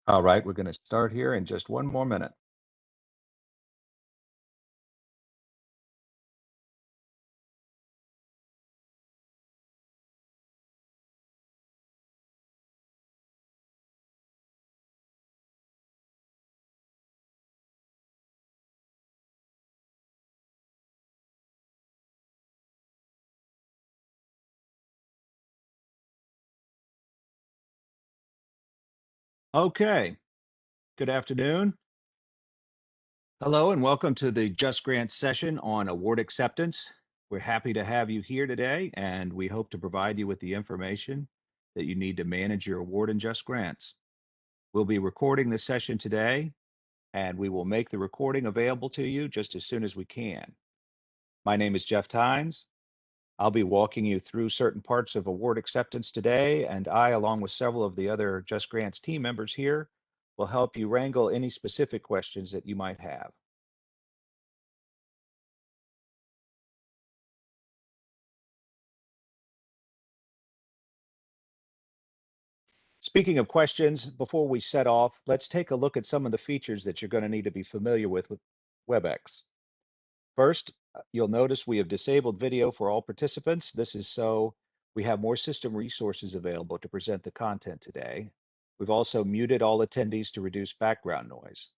All right, we're going to start here in just one more minute. Okay, good afternoon. Hello, and welcome to the Just Grants session on award acceptance. We're happy to have you here today, and we hope to provide you with the information that you need to manage your award in Just Grants. We'll be recording this session today, and we will make the recording available to you just as soon as we can. My name is Jeff Tynes. I'll be walking you through certain parts of award acceptance today, and I, along with several of the other Just Grants team members here, will help you wrangle any specific questions that you might have. Speaking of questions, before we set off, let's take a look at some of the features that you're going to need to be familiar with Webex. First, you'll notice we have disabled video for all participants. This is so we have more system resources available to present the content today. We've also muted all attendees to reduce background noise.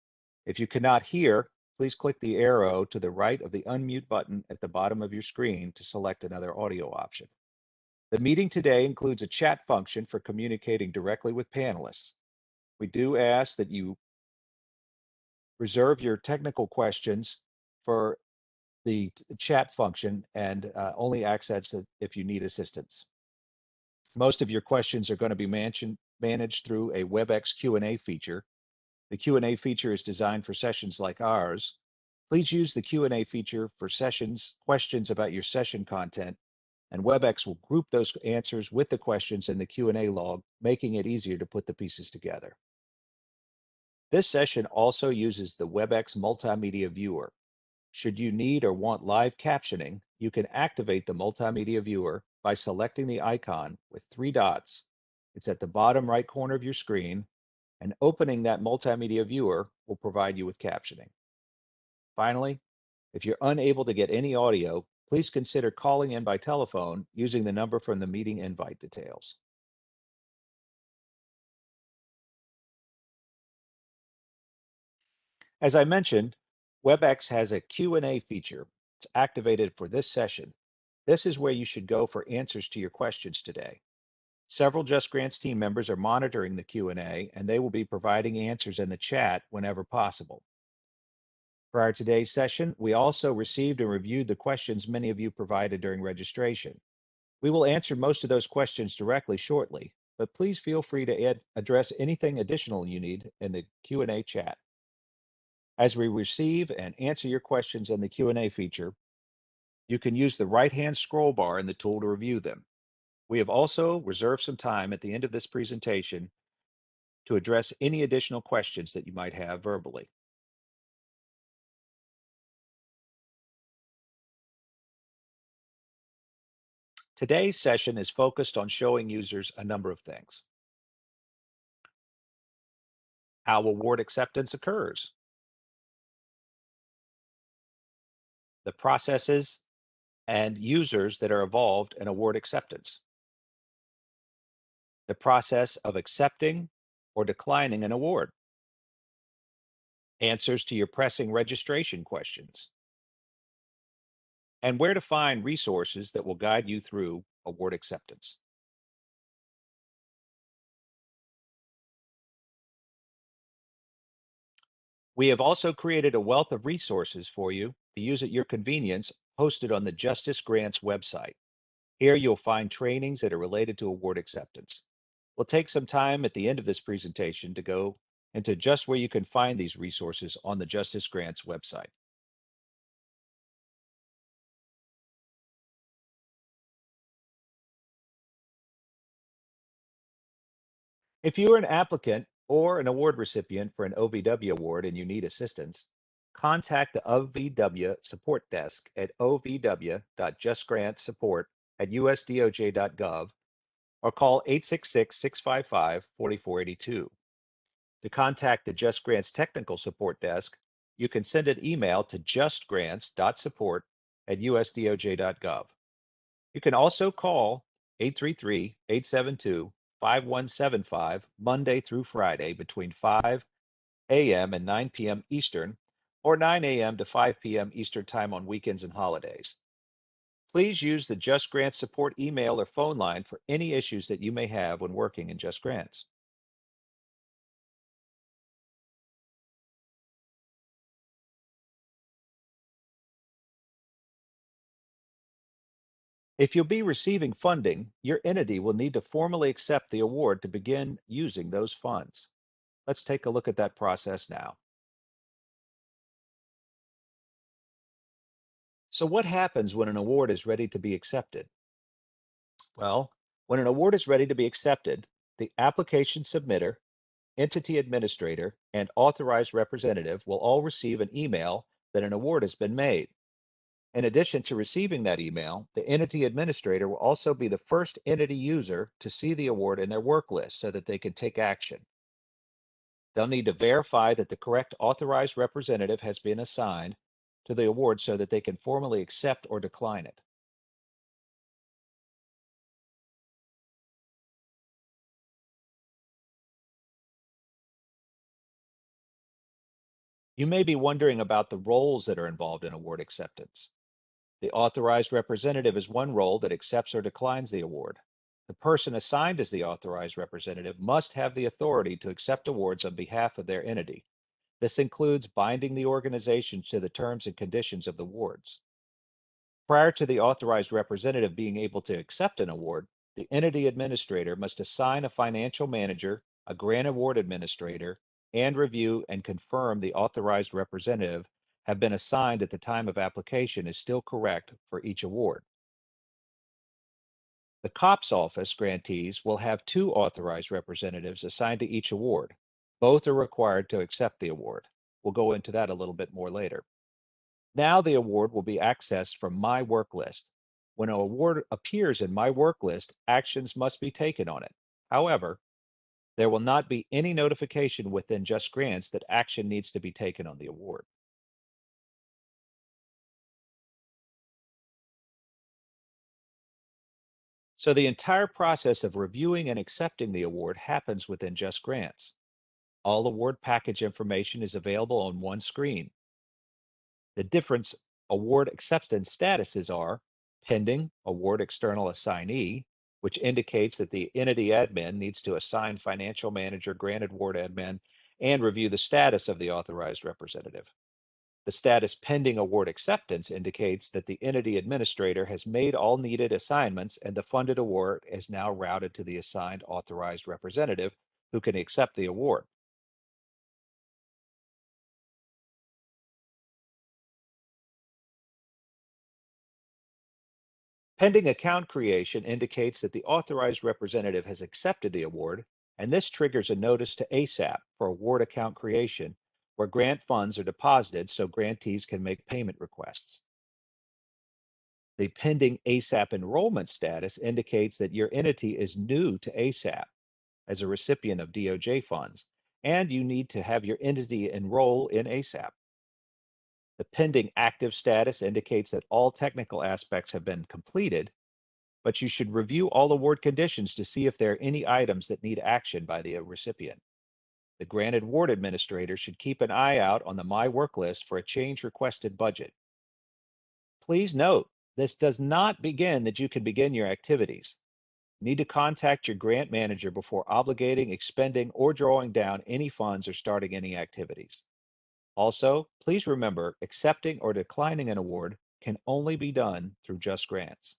If you cannot hear, please click the arrow to the right of the unmute button at the bottom of your screen to select another audio option. The meeting today includes a chat function for communicating directly with panelists. We do ask that you reserve your technical questions for the chat function and only access it if you need assistance. Most of your questions are going to be managed through a Webex Q&A feature. The Q&A feature is designed for sessions like ours. Please use the Q&A feature for questions about your session content, and Webex will group those answers with the questions in the Q&A log, making it easier to put the pieces together. This session also uses the Webex Multimedia Viewer. Should you need or want live captioning, you can activate the Multimedia Viewer by selecting the icon with 3 dots. It's at the bottom right corner of your screen, and opening that Multimedia Viewer will provide you with captioning. Finally, if you're unable to get any audio, please consider calling in by telephone using the number from the meeting invite details. As I mentioned, Webex has a Q&A feature. It's activated for this session. This is where you should go for answers to your questions today. Several Just Grants team members are monitoring the Q&A, and they will be providing answers in the chat whenever possible. Prior to today's session, we also received and reviewed the questions many of you provided during registration. We will answer most of those questions directly shortly, but please feel free to address anything additional you need in the Q&A chat. As we receive and answer your questions in the Q&A feature, you can use the right-hand scroll bar in the tool to review them. We have also reserved some time at the end of this presentation to address any additional questions that you might have verbally. Today's session is focused on showing users a number of things. How award acceptance occurs, the processes and users that are involved in award acceptance, the process of accepting or declining an award, answers to your pressing registration questions, and where to find resources that will guide you through award acceptance. We have also created a wealth of resources for you to use at your convenience, hosted on the JustGrants website. Here you'll find trainings that are related to award acceptance. We'll take some time at the end of this presentation to go into just where you can find these resources on the JustGrants website. If you are an applicant or an award recipient for an OVW award and you need assistance, contact the OVW support desk at ovw.justgrantsupport@usdoj.gov or call 866-655-4482. To contact the JustGrants technical support desk, you can send an email to justgrants.support@usdoj.gov. You can also call 833-872-5175 Monday through Friday between 5 a.m. and 9 p.m. Eastern, or 9 a.m. to 5 p.m. Eastern Time on weekends and holidays. Please use the JustGrants support email or phone line for any issues that you may have when working in JustGrants. If you'll be receiving funding, your entity will need to formally accept the award to begin using those funds. Let's take a look at that process now. So what happens when an award is ready to be accepted? Well, when an award is ready to be accepted, the application submitter, entity administrator, and authorized representative will all receive an email that an award has been made. In addition to receiving that email, the entity administrator will also be the first entity user to see the award in their work list so that they can take action. They'll need to verify that the correct authorized representative has been assigned to the award so that they can formally accept or decline it. You may be wondering about the roles that are involved in award acceptance. The authorized representative is one role that accepts or declines the award. The person assigned as the authorized representative must have the authority to accept awards on behalf of their entity. This includes binding the organization to the terms and conditions of the awards. Prior to the authorized representative being able to accept an award, the entity administrator must assign a financial manager, a grant award administrator, and review and confirm the authorized representative have been assigned at the time of application is still correct for each award. The COPS office grantees will have two authorized representatives assigned to each award. Both are required to accept the award. We'll go into that a little bit more later. Now the award will be accessed from My Work List. When an award appears in My Work List, actions must be taken on it. However, there will not be any notification within JustGrants that action needs to be taken on the award. So the entire process of reviewing and accepting the award happens within JustGrants. All award package information is available on one screen. The different award acceptance statuses are pending award external assignee, which indicates that the entity admin needs to assign financial manager, granted award admin, and review the status of the authorized representative. The status pending award acceptance indicates that the entity administrator has made all needed assignments and the funded award is now routed to the assigned authorized representative who can accept the award. Pending account creation indicates that the authorized representative has accepted the award, and this triggers a notice to ASAP for award account creation, where grant funds are deposited so grantees can make payment requests. The pending ASAP enrollment status indicates that your entity is new to ASAP as a recipient of DOJ funds, and you need to have your entity enroll in ASAP. The pending active status indicates that all technical aspects have been completed, but you should review all award conditions to see if there are any items that need action by the recipient. The granted award administrator should keep an eye out on the My Work List for a change requested budget. Please note, this does not begin that you can begin your activities. You need to contact your grant manager before obligating, expending, or drawing down any funds or starting any activities. Also, please remember, accepting or declining an award can only be done through JustGrants.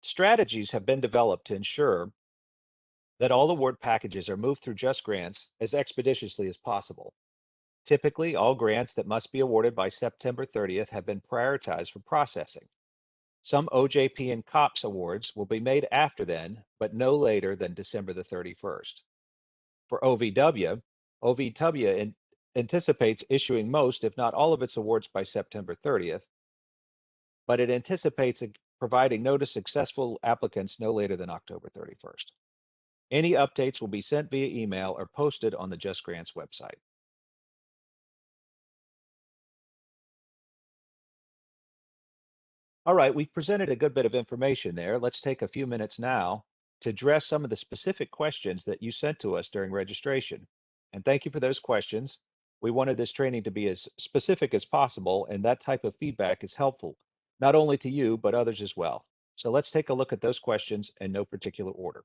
Strategies have been developed to ensure that all award packages are moved through JustGrants as expeditiously as possible. Typically, all grants that must be awarded by September 30th have been prioritized for processing. Some OJP and COPS awards will be made after then, but no later than December the 31st. For OVW anticipates issuing most, if not all of its awards by September 30th, but it anticipates providing notice successful applicants no later than October 31st. Any updates will be sent via email or posted on the JustGrants website. All right, we've presented a good bit of information there. Let's take a few minutes now to address some of the specific questions that you sent to us during registration. And thank you for those questions. We wanted this training to be as specific as possible, and that type of feedback is helpful, not only to you, but others as well. So let's take a look at those questions in no particular order.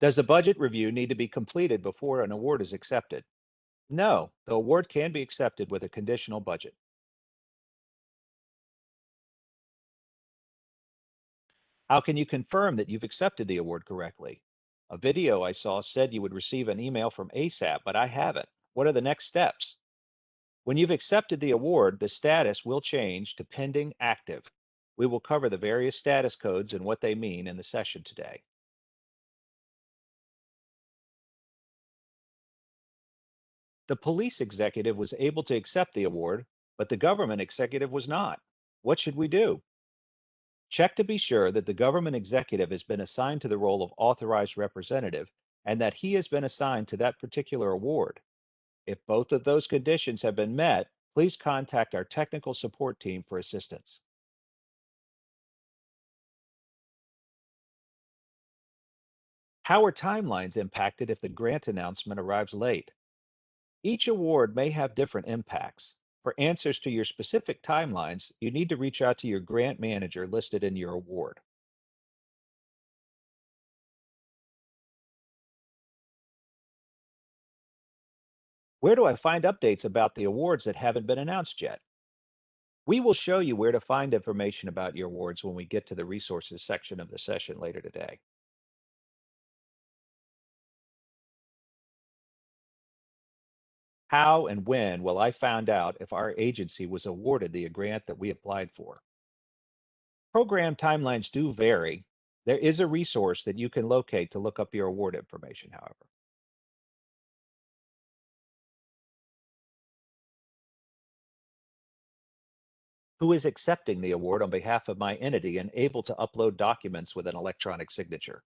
Does a budget review need to be completed before an award is accepted? No, the award can be accepted with a conditional budget. How can you confirm that you've accepted the award correctly? A video I saw said you would receive an email from ASAP, but I haven't. What are the next steps? When you've accepted the award, the status will change to pending active. We will cover the various status codes and what they mean in the session today. The police executive was able to accept the award, but the government executive was not. What should we do? Check to be sure that the government executive has been assigned to the role of authorized representative and that he has been assigned to that particular award. If both of those conditions have been met, please contact our technical support team for assistance. How are timelines impacted if the grant announcement arrives late? Each award may have different impacts. For answers to your specific timelines, you need to reach out to your grant manager listed in your award. Where do I find updates about the awards that haven't been announced yet? We will show you where to find information about your awards when we get to the resources section of the session later today. How and when will I find out if our agency was awarded the grant that we applied for? Program timelines do vary. There is a resource that you can locate to look up your award information, however. Who is accepting the award on behalf of my entity and able to upload documents with an electronic signature?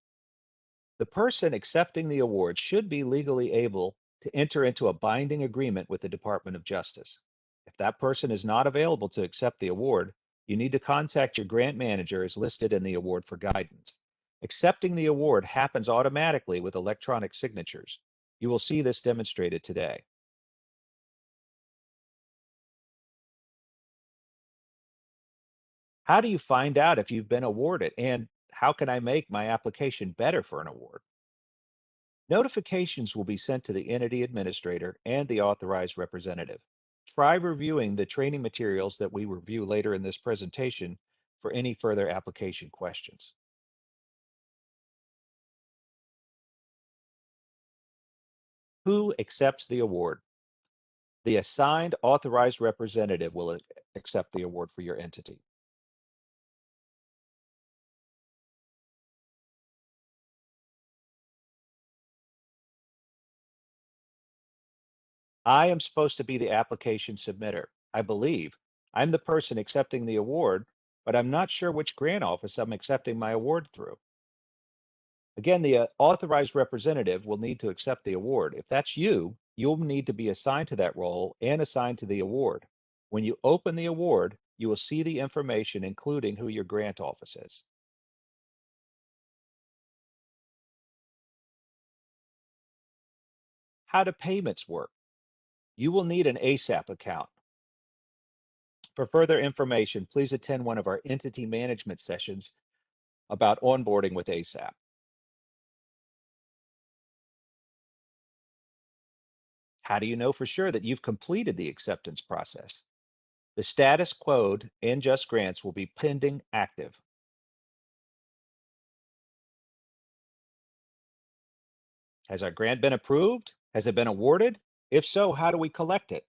The person accepting the award should be legally able to enter into a binding agreement with the Department of Justice. If that person is not available to accept the award, you need to contact your grant manager as listed in the award for guidance. Accepting the award happens automatically with electronic signatures. You will see this demonstrated today. How do you find out if you've been awarded, and how can I make my application better for an award? Notifications will be sent to the entity administrator and the authorized representative. Try reviewing the training materials that we review later in this presentation for any further application questions. Who accepts the award? The assigned authorized representative will accept the award for your entity. I am supposed to be the application submitter. I believe I'm the person accepting the award, but I'm not sure which grant office I'm accepting my award through. Again, the authorized representative will need to accept the award. If that's you, you'll need to be assigned to that role and assigned to the award. When you open the award, you will see the information, including who your grant office is. How do payments work? You will need an ASAP account. For further information, please attend one of our entity management sessions about onboarding with ASAP. How do you know for sure that you've completed the acceptance process? The status code in JustGrants will be pending active. Has our grant been approved? Has it been awarded? If so, how do we collect it?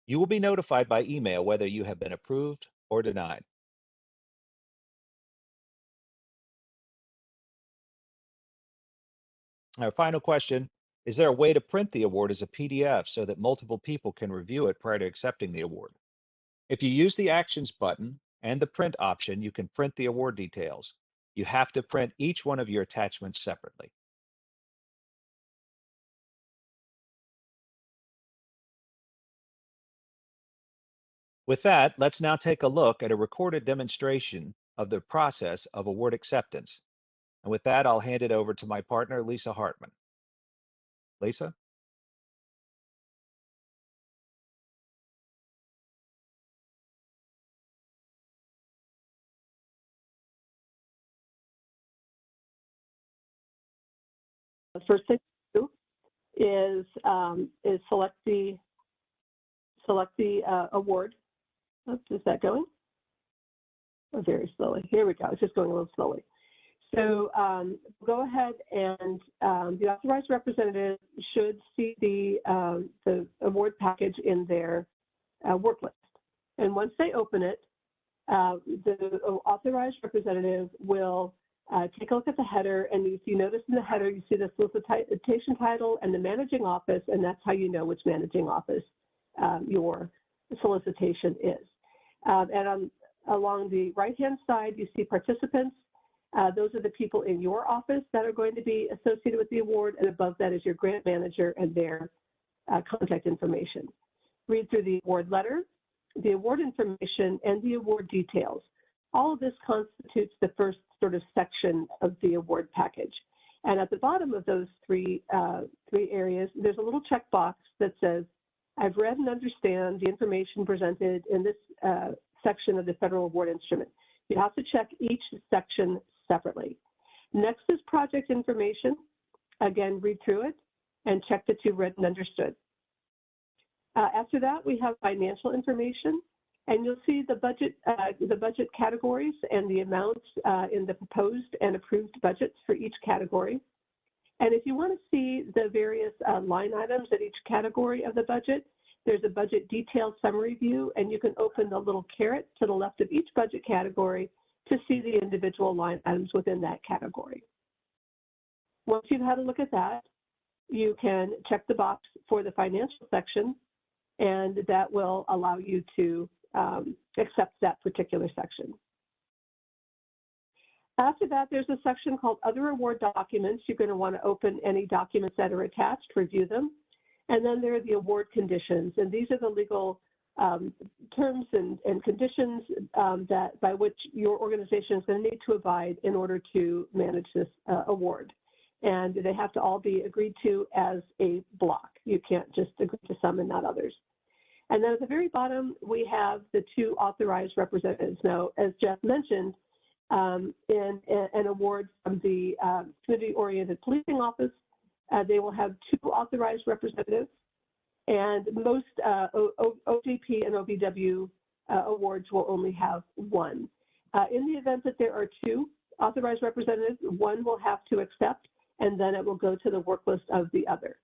You will be notified by email whether you have been approved or denied. Our final question, Is there a way to print the award as a PDF so that multiple people can review it prior to accepting the award? If you use the Actions button and the Print option, you can print the award details. You have to print each one of your attachments separately. With that, let's now take a look at a recorded demonstration of the process of award acceptance. And with that, I'll hand it over to my partner, Lisa Hartman. Lisa? The first thing to do is select the award. Oops, is that going? Oh, very slowly. Here we go. It's just going a little slowly. So go ahead and the authorized representative should see the award package in their work list. And once they open it, the authorized representative will take a look at the header, and if you notice in the header, you see the solicitation title and the managing office, and that's how you know which managing office your solicitation is. And along the right-hand side, you see participants. Those are the people in your office that are going to be associated with the award, and above that is your grant manager and their contact information. Read through the award letter, the award information, and the award details. All of this constitutes the first sort of section of the award package. And at the bottom of those three areas, there's a little checkbox that says, I've read and understand the information presented in this section of the federal award instrument. You have to check each section separately. Next is project information. Again, read through it and check that you've read and understood. After that, we have financial information, and you'll see the budget categories and the amounts in the proposed and approved budgets for each category. And if you want to see the various line items at each category of the budget, there's a budget detailed summary view, and you can open the little caret to the left of each budget category to see the individual line items within that category. Once you've had a look at that, you can check the box for the financial section, and that will allow you to accept that particular section. After that, there's a section called Other Award Documents. You're going to want to open any documents that are attached, review them. And then there are the award conditions, and these are the legal terms and conditions that by which your organization is going to need to abide in order to manage this award. And they have to all be agreed to as a block. You can't just agree to some and not others. And then at the very bottom, we have the two authorized representatives. Now, as Jeff mentioned, in an award from the Community-Oriented Policing Office, they will have two authorized representatives, and most OJP and OVW awards will only have one. In the event that there are two authorized representatives, one will have to accept, and then it will go to the work list of the other.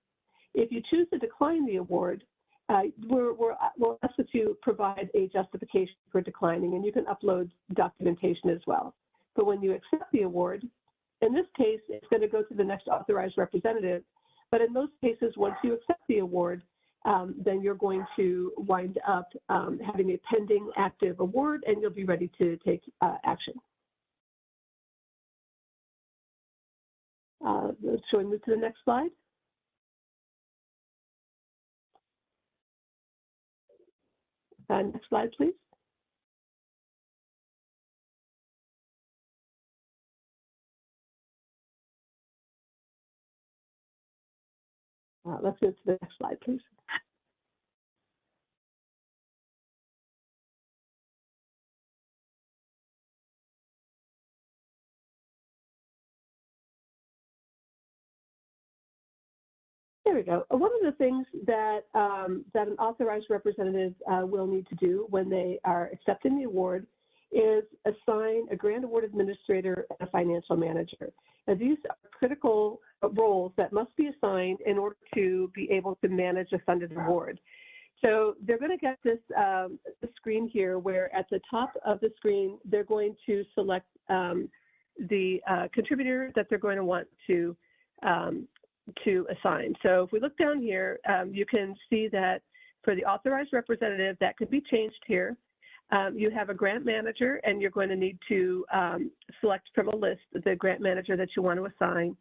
If you choose to decline the award, we'll ask that you provide a justification for declining, and you can upload documentation as well. But when you accept the award, in this case, it's going to go to the next authorized representative. But in most cases, once you accept the award, then you're going to wind up having a pending active award, and you'll be ready to take action. Shall we move to the next slide? Next slide, please. Let's move to the next slide, please. There we go. One of the things that, that an authorized representative will need to do when they are accepting the award is assign a grant award administrator and a financial manager. Now, these are critical roles that must be assigned in order to be able to manage a funded award. So they're going to get this screen here where at the top of the screen, they're going to select the contributor that they're going to want to to assign. So if we look down here, you can see that for the authorized representative, that could be changed here. You have a grant manager, and you're going to need to select from a list the grant manager that you want to assign,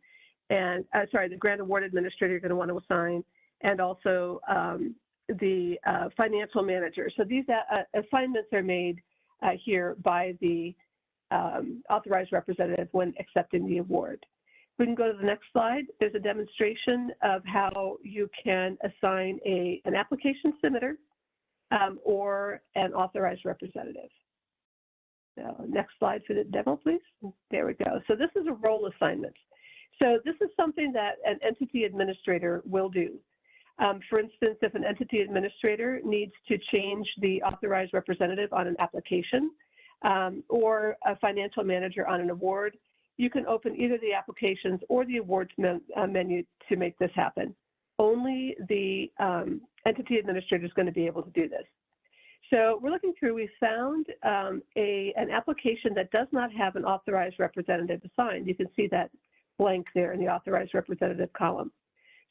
and the grant award administrator you're going to want to assign, and also the financial manager. So these assignments are made here by the authorized representative when accepting the award. We can go to the next slide. There's a demonstration of how you can assign an application submitter or an authorized representative. So next slide for the demo, please. There we go. So this is a role assignment. So this is something that an entity administrator will do. For instance, if an entity administrator needs to change the authorized representative on an application or a financial manager on an award, you can open either the applications or the awards menu to make this happen. Only the entity administrator is going to be able to do this. So we're looking through, we found an application that does not have an authorized representative assigned. You can see that blank there in the authorized representative column.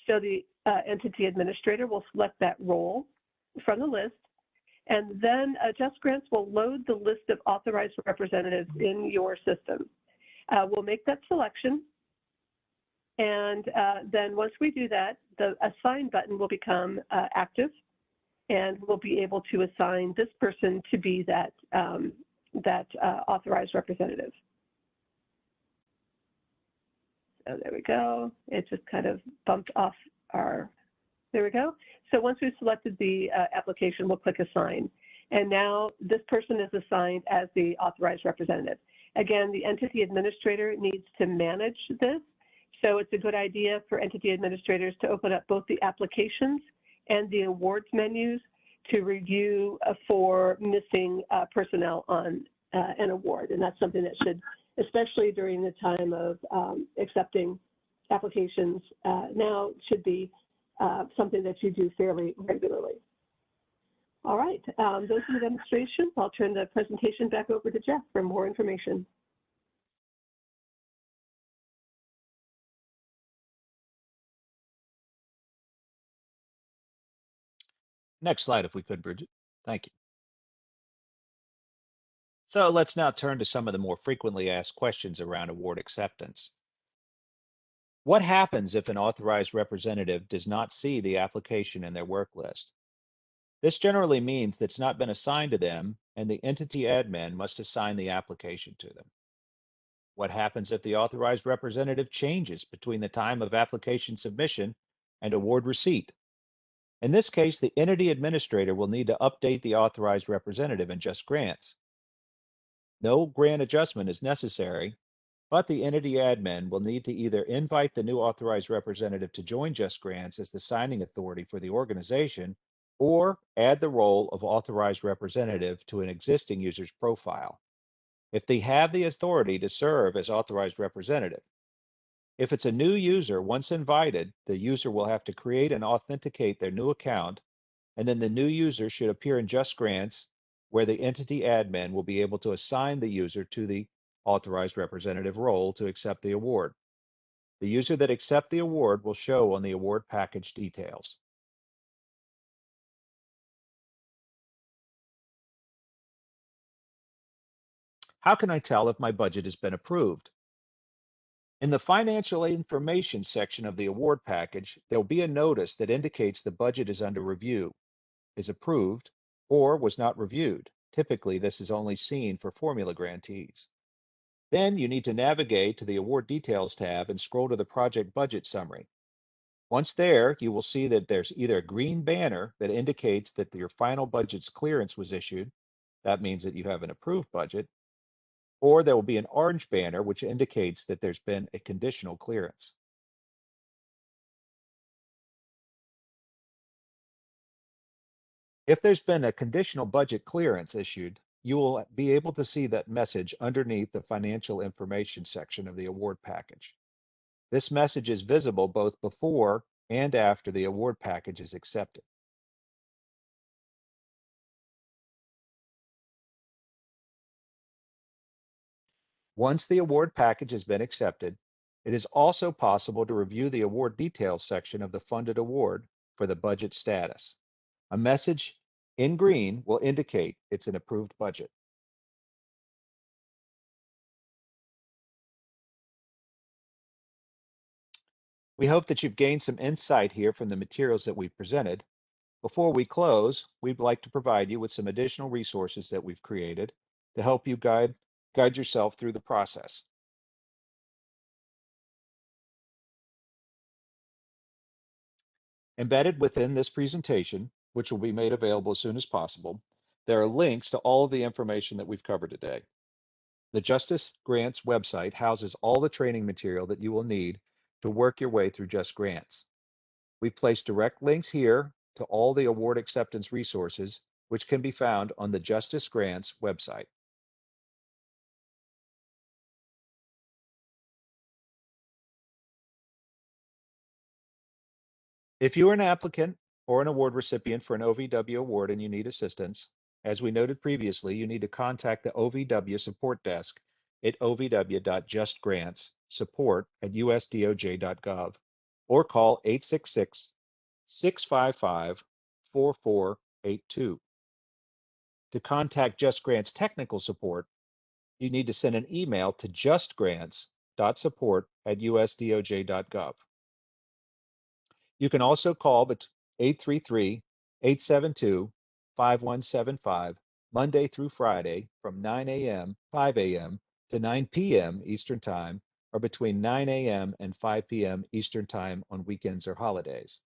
So the entity administrator will select that role from the list, and then JustGrants will load the list of authorized representatives in your system. We'll make that selection, and then once we do that, the assign button will become active, and we'll be able to assign this person to be that, authorized representative. So there we go. It just kind of bumped off there we go. So once we've selected the application, we'll click assign. And now this person is assigned as the authorized representative. Again, the entity administrator needs to manage this. So it's a good idea for entity administrators to open up both the applications and the awards menus to review for missing personnel on an award. And that's something that should, especially during the time of accepting applications now, should be something that you do fairly regularly. All right, those are the demonstrations. I'll turn the presentation back over to Jeff for more information. Next slide, if we could, Bridget. Thank you. So let's now turn to some of the more frequently asked questions around award acceptance. What happens if an authorized representative does not see the application in their work list? This generally means that it's not been assigned to them, and the entity admin must assign the application to them. What happens if the authorized representative changes between the time of application submission and award receipt? In this case, the entity administrator will need to update the authorized representative in JustGrants. No grant adjustment is necessary, but the entity admin will need to either invite the new authorized representative to join JustGrants as the signing authority for the organization, or add the role of authorized representative to an existing user's profile, if they have the authority to serve as authorized representative. If it's a new user, once invited, the user will have to create and authenticate their new account, and then the new user should appear in JustGrants, where the entity admin will be able to assign the user to the authorized representative role to accept the award. The user that accepts the award will show on the award package details. How can I tell if my budget has been approved? In the financial information section of the award package, there'll be a notice that indicates the budget is under review, is approved, or was not reviewed. Typically, this is only seen for formula grantees. Then you need to navigate to the Award Details tab and scroll to the Project Budget Summary. Once there, you will see that there's either a green banner that indicates that your final budget's clearance was issued. That means that you have an approved budget. Or there will be an orange banner which indicates that there's been a conditional clearance. If there's been a conditional budget clearance issued, you will be able to see that message underneath the financial information section of the award package. This message is visible both before and after the award package is accepted. Once the award package has been accepted, It is also possible to review the award details section of the funded award for the budget status. A message in green will indicate it's an approved budget. We hope that you've gained some insight here from the materials that we've presented. Before we close, we'd like to provide you with some additional resources that we've created to help you guide yourself through the process. Embedded within this presentation, which will be made available as soon as possible, there are links to all of the information that we've covered today. The JustGrants website houses all the training material that you will need to work your way through JustGrants. We've placed direct links here to all the award acceptance resources, which can be found on the JustGrants website. If you are an applicant or an award recipient for an OVW award and you need assistance, as we noted previously, you need to contact the OVW support desk at ovw.justgrants support@usdoj.gov or call 866-655-4482. To contact JustGrants technical support, you need to send an email to justgrants.support@usdoj.gov. You can also call 833-872-5175 Monday through Friday from 5 a.m. to 9 p.m. Eastern Time, or between 9 a.m. and 5 p.m. Eastern Time on weekends or holidays.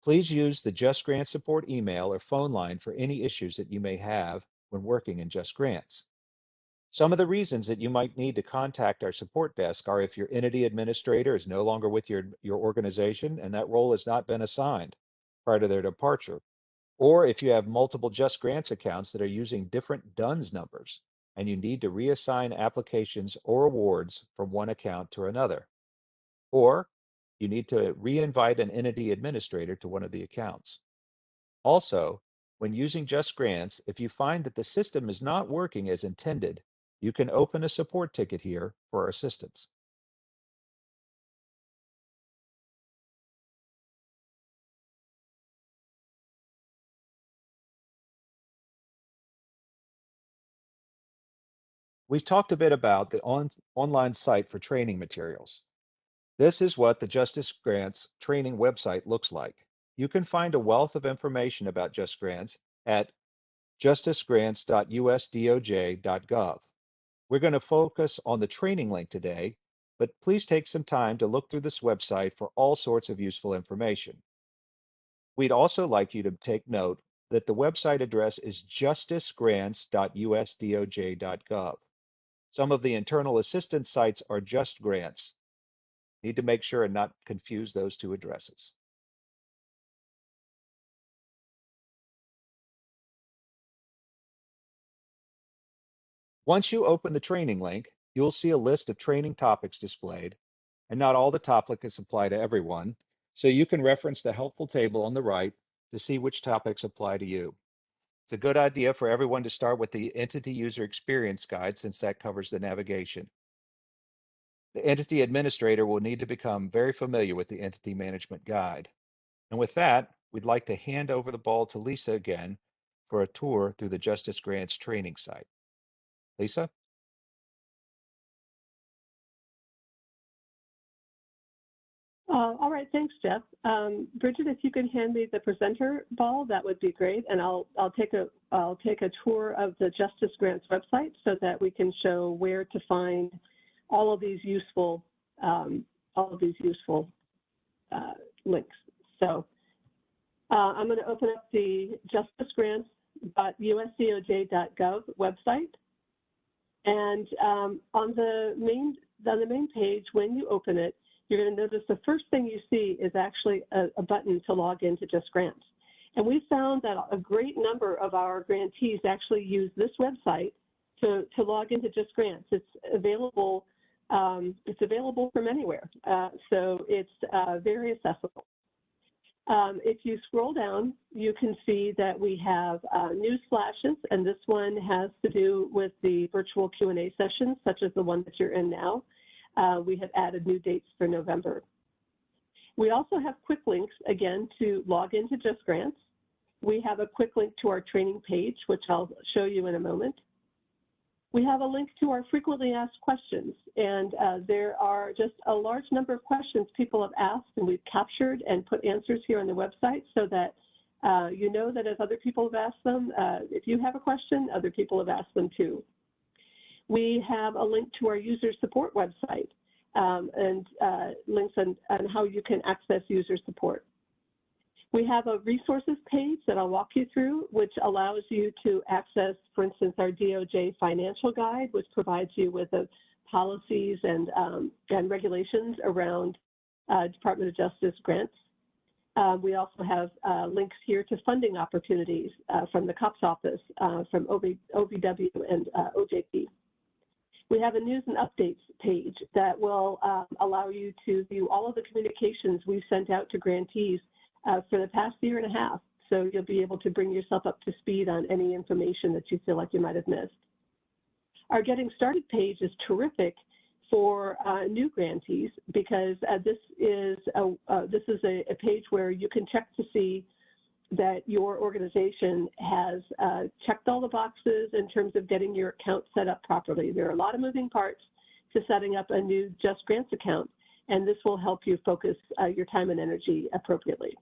Please use the JustGrants support email or phone line for any issues that you may have when working in JustGrants. Some of the reasons that you might need to contact our support desk are if your entity administrator is no longer with your organization and that role has not been assigned prior to their departure, or if you have multiple JustGrants accounts that are using different DUNS numbers and you need to reassign applications or awards from one account to another, or you need to re-invite an entity administrator to one of the accounts. Also, when using JustGrants, if you find that the system is not working as intended, you can open a support ticket here for assistance. We've talked a bit about the online site for training materials. This is what the JustGrants training website looks like. You can find a wealth of information about JustGrants at justisgrants.usdoj.gov. We're going to focus on the training link today, but please take some time to look through this website for all sorts of useful information. We'd also like you to take note that the website address is justisgrants.usdoj.gov. Some of the internal assistance sites are JustGrants. Need to make sure and not confuse those two addresses. Once you open the training link, you'll see a list of training topics displayed, and not all the topics apply to everyone, so you can reference the helpful table on the right to see which topics apply to you. It's a good idea for everyone to start with the Entity User Experience Guide since that covers the navigation. The Entity Administrator will need to become very familiar with the Entity Management Guide. And with that, we'd like to hand over the ball to Lisa again for a tour through the JustGrants training site. Lisa? All right, thanks, Jeff. Bridget, if you could hand me the presenter ball, that would be great, and I'll take a tour of the JustGrants website so that we can show where to find all of these useful links. So I'm going to open up the justisgrants.usdoj.gov website, and on the main page, when you open it, you're going to notice the first thing you see is actually a button to log into JustGrants. And we found that a great number of our grantees actually use this website to log into JustGrants. It's available from anywhere, so it's very accessible. If you scroll down, you can see that we have news flashes, and this one has to do with the virtual Q&A sessions, such as the one that you're in now. we have added new dates for November. We also have quick links, again, to log into JustGrants. We have a quick link to our training page, which I'll show you in a moment. We have a link to our frequently asked questions, and there are just a large number of questions people have asked, and we've captured and put answers here on the website so that you know that as other people have asked them, if you have a question, other people have asked them too. We have a link to our user support website and links on how you can access user support. We have a resources page that I'll walk you through, which allows you to access, for instance, our DOJ financial guide, which provides you with the policies and regulations around Department of Justice grants. We also have links here to funding opportunities from the COPS office, from OVW and OJP. We have a news and updates page that will allow you to view all of the communications we've sent out to grantees for the past year and a half. So you'll be able to bring yourself up to speed on any information that you feel like you might have missed. Our Getting Started page is terrific for new grantees because this is a page where you can check to see that your organization has checked all the boxes in terms of getting your account set up properly. There are a lot of moving parts to setting up a new JustGrants account, and this will help you focus your time and energy appropriately.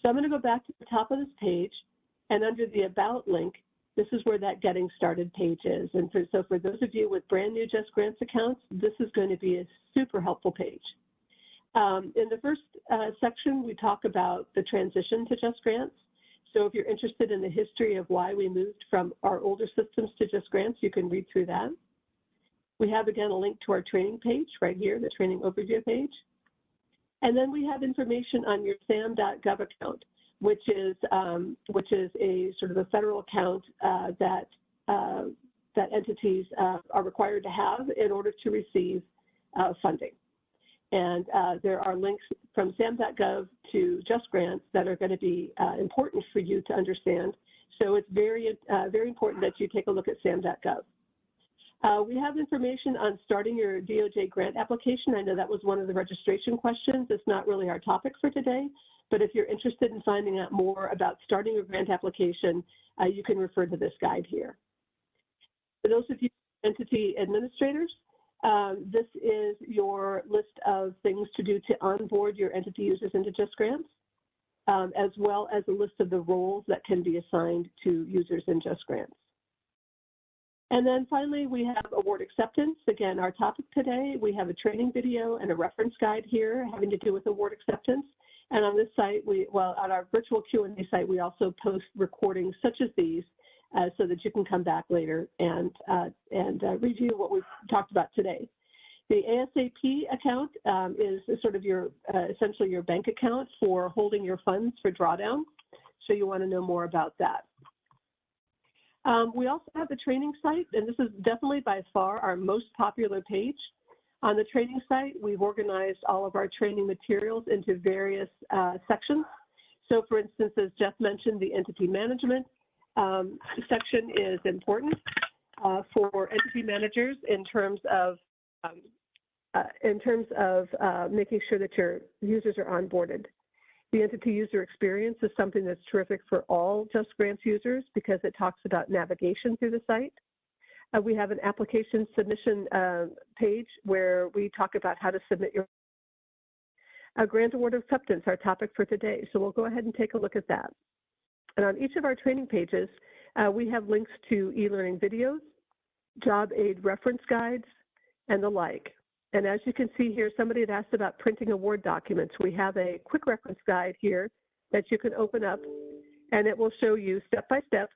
So I'm going to go back to the top of this page, and under the About link, this is where that Getting Started page is. And so for those of you with brand new JustGrants accounts, this is going to be a super helpful page. In the first section, we talk about the transition to JustGrants. So if you're interested in the history of why we moved from our older systems to JustGrants, you can read through that. We have, again, a link to our training page right here, the training overview page. And then we have information on your sam.gov account, which is a sort of a federal account that entities are required to have in order to receive funding. And there are links from sam.gov to JustGrants that are going to be important for you to understand. So it's very important that you take a look at sam.gov. We have information on starting your DOJ grant application. I know that was one of the registration questions. It's not really our topic for today, but if you're interested in finding out more about starting your grant application, you can refer to this guide here. For those of you entity administrators, this is your list of things to do to onboard your entity users into JustGrants, as well as a list of the roles that can be assigned to users in JustGrants. And then finally, we have award acceptance. Again, our topic today, we have a training video and a reference guide here having to do with award acceptance. And on this site, on our virtual Q&A site, we also post recordings such as these so that you can come back later and review what we've talked about today. The ASAP account is sort of your essentially your bank account for holding your funds for drawdown. So you want to know more about that. We also have the training site, and this is definitely by far our most popular page. On the training site, we've organized all of our training materials into various sections. So for instance, as Jeff mentioned, the entity management section is important for entity managers in terms of making sure that your users are onboarded. The entity user experience is something that's terrific for all JustGrants users because it talks about navigation through the site. We have an application submission page where we talk about how to submit your grant award acceptance, our topic for today. So we'll go ahead and take a look at that. And on each of our training pages, we have links to e-learning videos, job aid reference guides, and the like. And as you can see here, somebody had asked about printing award documents. We have a quick reference guide here that you can open up, and it will show you step by step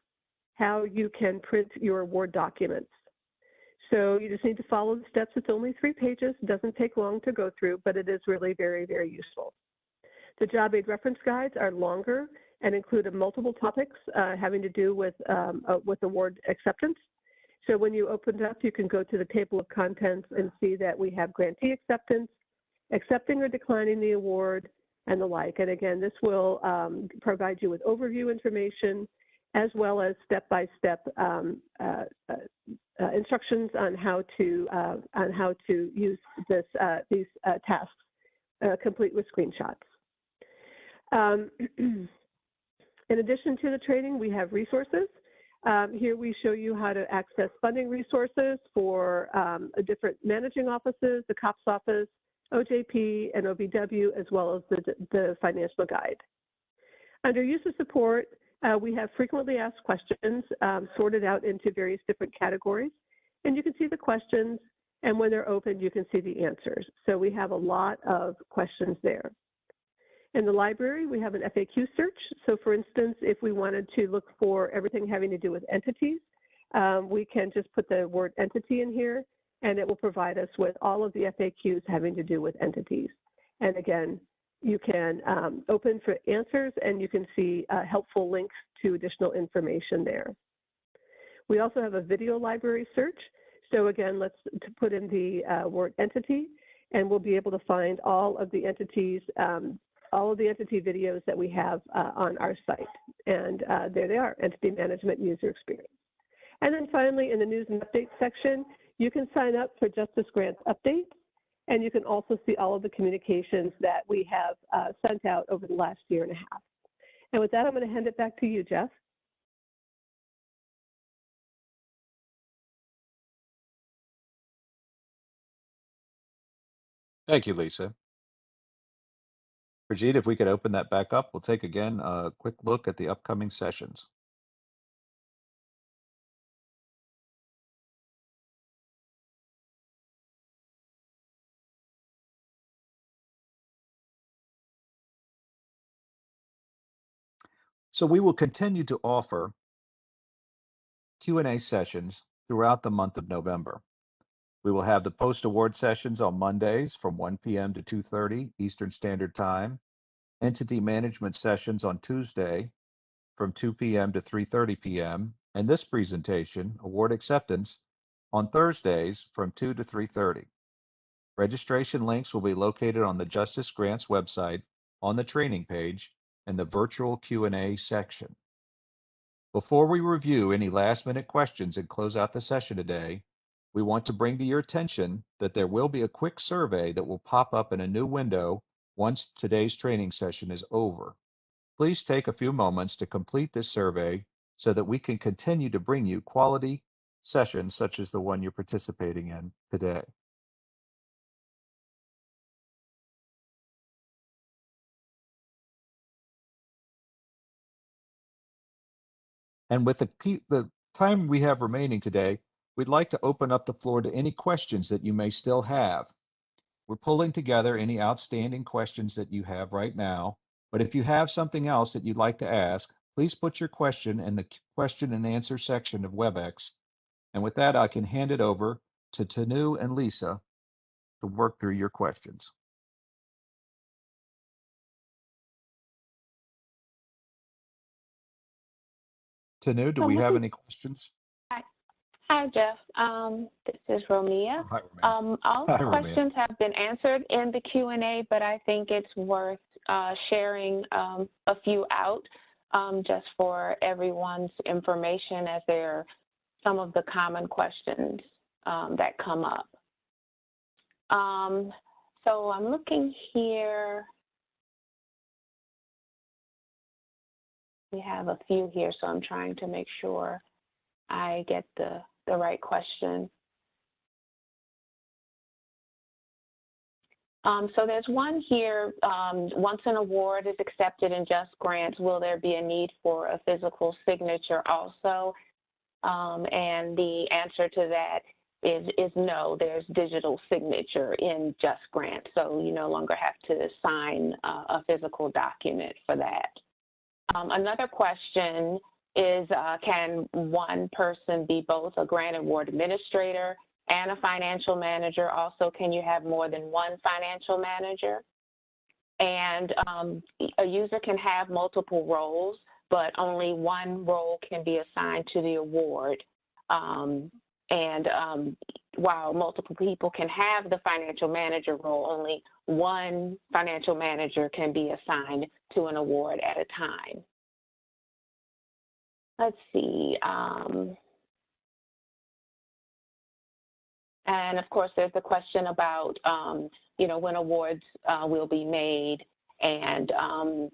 how you can print your award documents. So you just need to follow the steps. It's only 3 pages. It doesn't take long to go through, but it is really very, very useful. The job aid reference guides are longer and include multiple topics having to do with award acceptance. So when you open it up, you can go to the table of contents and see that we have grantee acceptance, accepting or declining the award, and the like. And again, this will provide you with overview information as well as step-by-step instructions on how to use these tasks, complete with screenshots. In addition to the training, we have resources. Here we show you how to access funding resources for different managing offices, the COPS office, OJP, and OVW, as well as the financial guide. Under user support, we have frequently asked questions sorted out into various different categories. And you can see the questions, and when they're open, you can see the answers. So we have a lot of questions there. In the library, we have an FAQ search. So for instance, if we wanted to look for everything having to do with entities, we can just put the word entity in here, and it will provide us with all of the FAQs having to do with entities. And again, you can open for answers, and you can see helpful links to additional information there. We also have a video library search. So again, let's put in the word entity, and we'll be able to find all of the entities, all of the entity videos that we have on our site. And there they are, Entity Management User Experience. And then finally, in the News and Updates section, you can sign up for JustGrants updates, and you can also see all of the communications that we have sent out over the last year and a half. And with that, I'm going to hand it back to you, Jeff. Thank you, Lisa. Brigitte, if we could open that back up, we'll take again a quick look at the upcoming sessions. So we will continue to offer Q&A sessions throughout the month of November. We will have the post-award sessions on Mondays from 1 p.m. to 2:30 Eastern Standard Time, entity management sessions on Tuesday from 2 p.m. to 3:30 p.m., and this presentation, award acceptance, on Thursdays from 2 to 3:30. Registration links will be located on the JustGrants website on the training page in the virtual Q&A section. Before we review any last-minute questions and close out the session today, we want to bring to your attention that there will be a quick survey that will pop up in a new window once today's training session is over. Please take a few moments to complete this survey so that we can continue to bring you quality sessions such as the one you're participating in today. And with the time we have remaining today, we'd like to open up the floor to any questions that you may still have. We're pulling together any outstanding questions that you have right now, but if you have something else that you'd like to ask, please put your question in the question and answer section of Webex. And with that, I can hand it over to Tanu and Lisa to work through your questions. Tanu, do we have any questions? Hi, Jeff. This is Romia. Hi, Romia. All the questions have been answered in the Q&A, but I think it's worth sharing a few out just for everyone's information, as they're some of the common questions that come up. So I'm looking here. We have a few here, so I'm trying to make sure I get the right question. So there's one here, once an award is accepted in JustGrants, will there be a need for a physical signature also? And the answer to that is no, there's digital signature in JustGrants, so you no longer have to sign a physical document for that. Another question is, can one person be both a grant award administrator and a financial manager? Also, can you have more than one financial manager? And a user can have multiple roles, but only one role can be assigned to the award. While multiple people can have the financial manager role, only one financial manager can be assigned to an award at a time. Let's see. And of course, there's the question about, you know, when awards will be made, and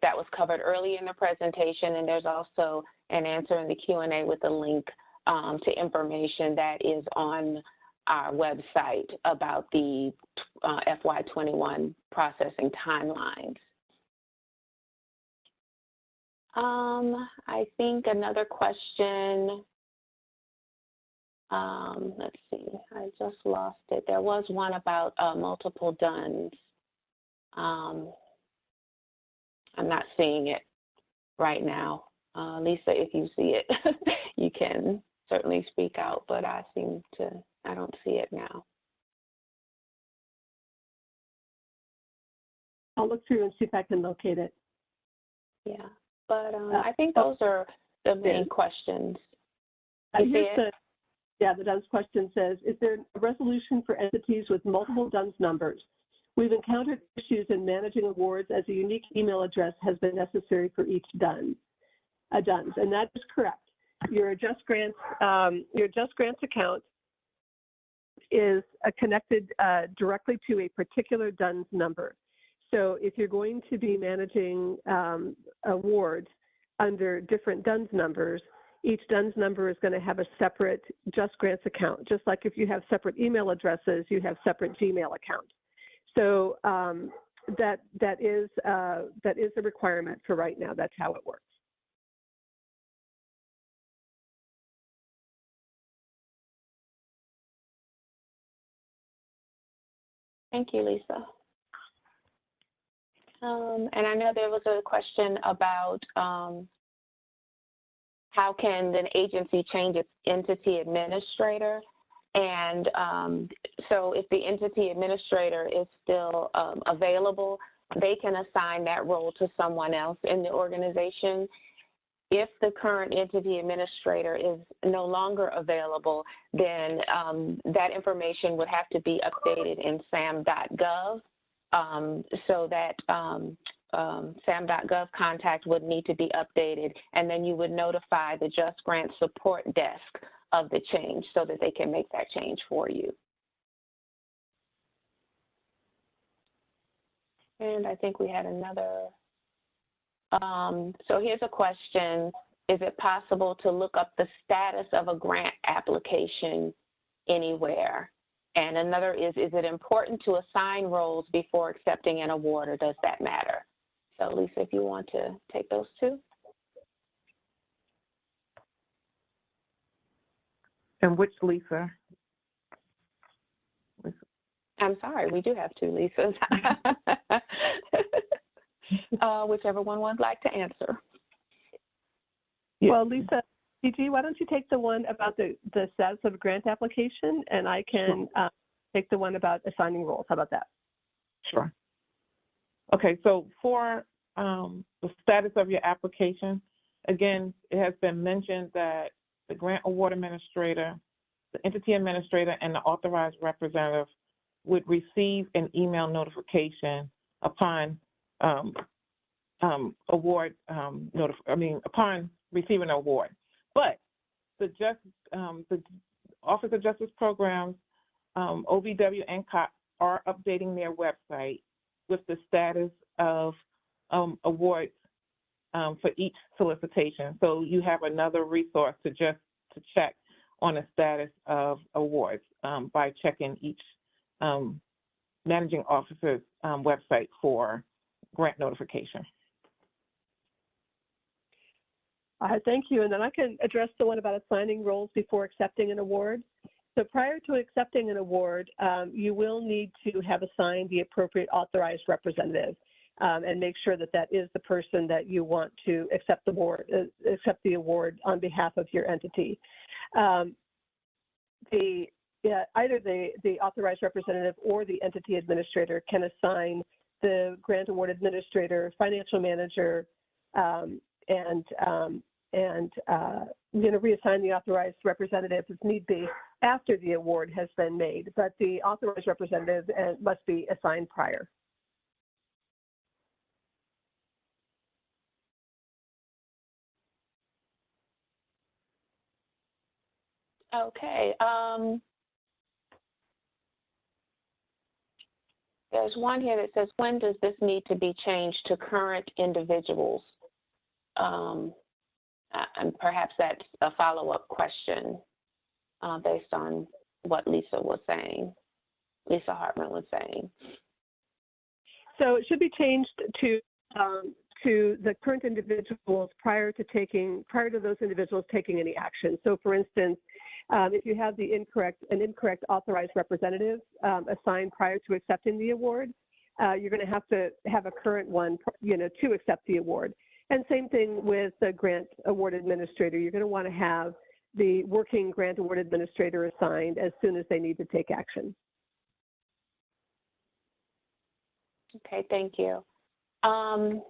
that was covered early in the presentation, and there's also an answer in the Q&A with a link to information that is on our website about the FY21 processing timelines. I think another question, let's see, I just lost it. There was one about multiple DUNS. I'm not seeing it right now. Lisa, if you see it, you can certainly speak out, but I don't see it now. I'll look through and see if I can locate it. Yeah, but I think those are the main questions. The DUNS question says, is there a resolution for entities with multiple DUNS numbers? We've encountered issues in managing awards as a unique email address has been necessary for each DUNS, and that is correct. Your JustGrants account is connected directly to a particular DUNS number. So if you're going to be managing awards under different DUNS numbers, each DUNS number is going to have a separate JustGrants account. Just like if you have separate email addresses, you have separate Gmail accounts. So that is a requirement for right now. That's how it works. Thank you, Lisa. And I know there was a question about how can an agency change its entity administrator? And so if the entity administrator is still available, they can assign that role to someone else in the organization. If the current entity administrator is no longer available, then that information would have to be updated in sam.gov. So that sam.gov contact would need to be updated, and then you would notify the JustGrants support desk of the change so that they can make that change for you. And I think we had another. So here's a question. Is it possible to look up the status of a grant application anywhere? And another is it important to assign roles before accepting an award, or does that matter? So Lisa, if you want to take those two. And which Lisa? I'm sorry, we do have two Lisas. Whichever one would like to answer. Yeah. Well, Lisa, DG, why don't you take the one about the status of a grant application, and I can take the one about assigning roles. How about that? Sure. Okay, so for the status of your application, again, it has been mentioned that the grant award administrator, the entity administrator, and the authorized representative would receive an email notification upon upon receiving an award. But the Office of Justice Programs, OVW and COP are updating their website with the status of awards for each solicitation. So you have another resource to check on the status of awards by checking each managing officer's website for grant notification. Thank you. And then I can address the one about assigning roles before accepting an award. So prior to accepting an award, you will need to have assigned the appropriate authorized representative and make sure that that is the person that you want to accept the award on behalf of your entity. Either the authorized representative or the entity administrator can assign the grant award administrator, financial manager, and reassign the authorized representative if need be after the award has been made. But the authorized representative must be assigned prior. Okay. There's one here that says, when does this need to be changed to current individuals? And perhaps that's a follow-up question based on what Lisa was saying, Lisa Hartman was saying. So it should be changed to the current individuals prior to those individuals taking any action. So for instance, if you have an incorrect authorized representative assigned prior to accepting the award, you're going to have a current one, to accept the award. And same thing with the grant award administrator. You're going to want to have the working grant award administrator assigned as soon as they need to take action. Okay, thank you. And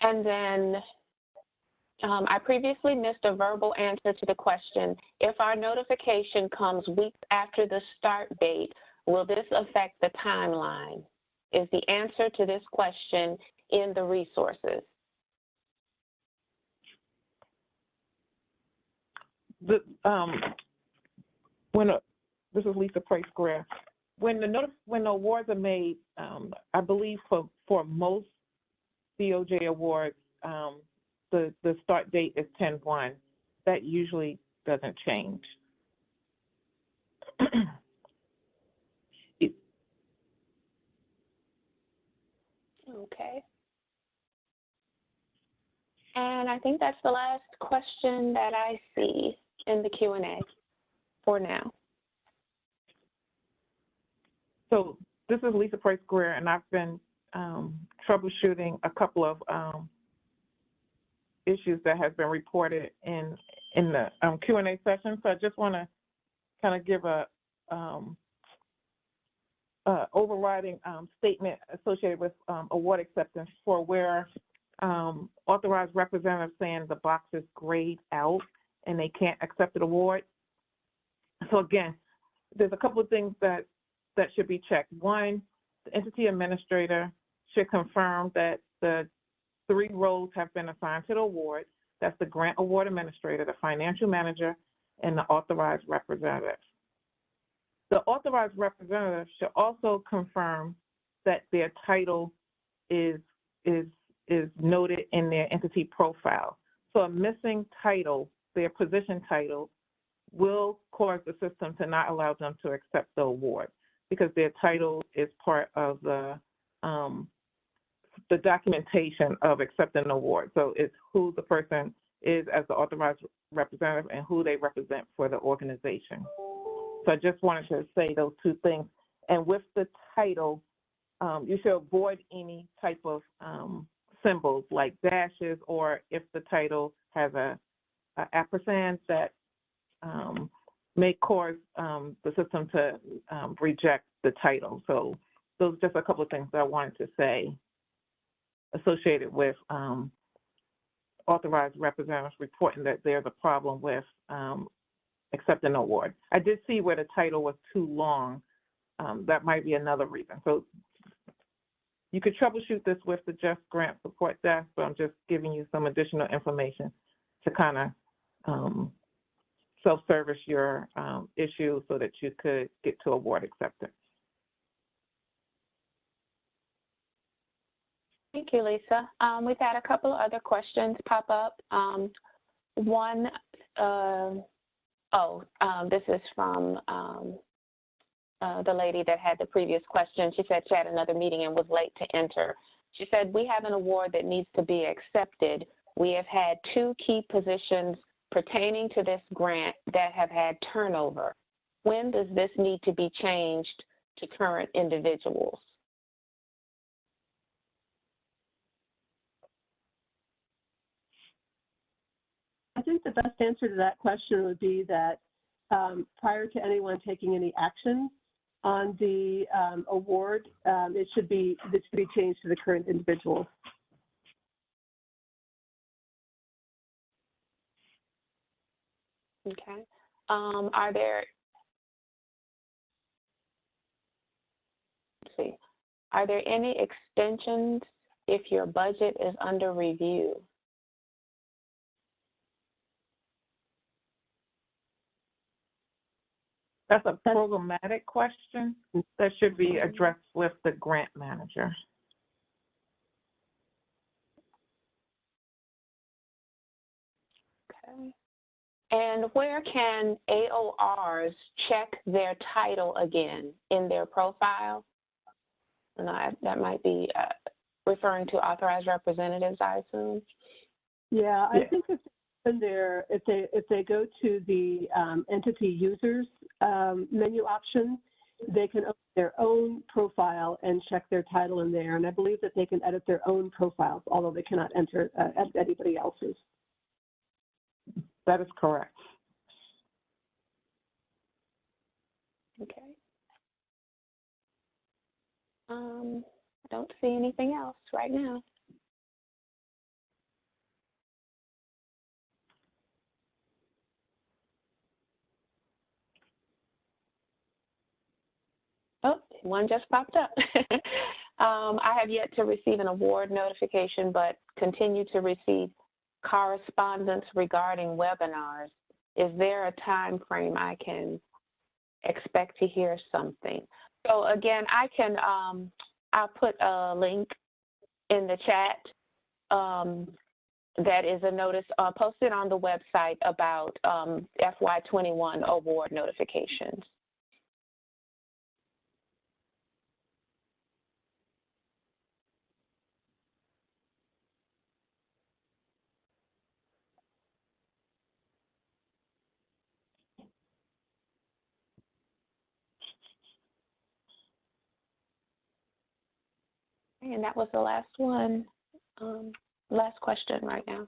then I previously missed a verbal answer to the question. If our notification comes weeks after the start date, will this affect the timeline? Is the answer to this question in the resources? This is Lisa Price-Greer. When the awards are made, I believe for most DOJ awards, the start date is 10/1. That usually doesn't change. Okay. And I think that's the last question that I see in the Q&A for now. So this is Lisa Price-Greer, and I've been troubleshooting a couple of issues that have been reported in the Q&A session. So I just want to kind of give a overriding statement associated with award acceptance for where authorized representatives saying the box is grayed out and they can't accept an award. So again, there's a couple of things that should be checked. One, the entity administrator should confirm that the 3 roles have been assigned to the award. That's the grant award administrator, the financial manager, and the authorized representative. The authorized representative should also confirm that their title is noted in their entity profile. So a missing title, their position title, will cause the system to not allow them to accept the award because their title is part of the documentation of accepting an award. So it's who the person is as the authorized representative and who they represent for the organization. So I just wanted to say those 2 things. And with the title, you should avoid any type of symbols like dashes, or if the title has a ampersand that may cause the system to reject the title. So those are just a couple of things that I wanted to say associated with authorized representatives reporting that there's a problem with accepting an award. I did see where the title was too long. That might be another reason. So you could troubleshoot this with the JustGrants support desk, but I'm just giving you some additional information to kind of self-service your issue so that you could get to award acceptance. Thank you, Lisa. We've had a couple of other questions pop up. This is from the lady that had the previous question. She said she had another meeting and was late to enter. She said, we have an award that needs to be accepted. We have had 2 key positions pertaining to this grant that have had turnover. When does this need to be changed to current individuals? I think the best answer to that question would be that prior to anyone taking any action on the award, it should be changed to the current individual. Okay. Are there any extensions if your budget is under review? That's a programmatic question that should be addressed with the grant manager. Okay. And where can AORs check their title again in their profile? And that might be referring to authorized representatives, I assume. Yeah, I think if in there, if they go to the entity users menu option, they can open their own profile and check their title in there. And I believe that they can edit their own profiles, although they cannot edit anybody else's. That is correct. Okay. I don't see anything else right now. Oh, one just popped up. I have yet to receive an award notification, but continue to receive correspondence regarding webinars. Is there a time frame I can expect to hear something? So again, I'll put a link in the chat that is a notice posted on the website about FY21 award notifications. And that was the last one, last question right now.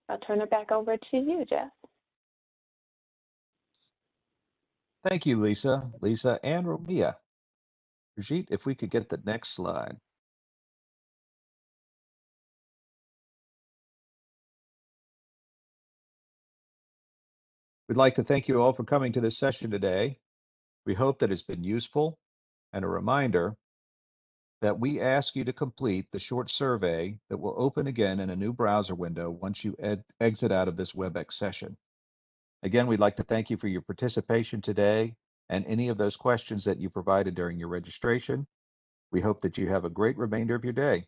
I'll turn it back over to you, Jeff. Thank you, Lisa and Romia. Brigitte, if we could get the next slide. We'd like to thank you all for coming to this session today. We hope that it's been useful, and a reminder that we ask you to complete the short survey that will open again in a new browser window once you exit out of this Webex session. Again, we'd like to thank you for your participation today and any of those questions that you provided during your registration. We hope that you have a great remainder of your day.